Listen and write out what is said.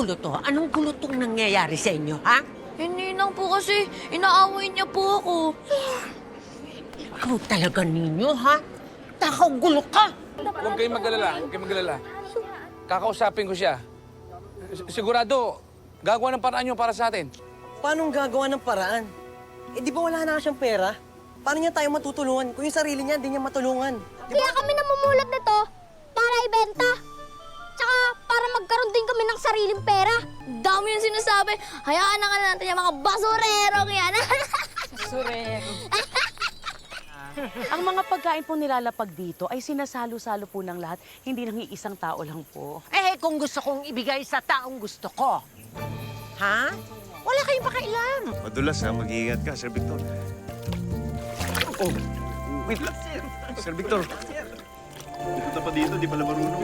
gulo to? Anong gulo tong nangyayari sa inyo, ha? Ninang po kasi, inaaway niya po ako. Ikaw talaga ninyo, ha? Takaw gulo ka! Huwag kayong mag-alala, huwag kayong mag-alala. Kakausapin ko siya. Sigurado, gagawa ng paraan yun para sa atin. Paano gagawa ng paraan? Eh, di ba wala na siyang pera? Paano niya tayo matutulungan? Kung yung sarili niya, hindi niya matulungan. Di Kaya ba? kami namumulot nito para ibenta. Tsaka para magkaroon din kami ng sariling pera. Dami yung sinasabi. Hayaan na nga natin yung mga basurerong yan. Ang mga pagkain po nilalapag dito ay sinasalo-salo po ng lahat, hindi nang iisang tao lang po. Eh, kung gusto kong ibigay sa taong gusto ko, ha? Wala kayong pakailan. Madulas ha, mag-iingat ka, Sir Victor. Oh, wait lang. Sir Victor. Pupunta pa dito, di pala marunong.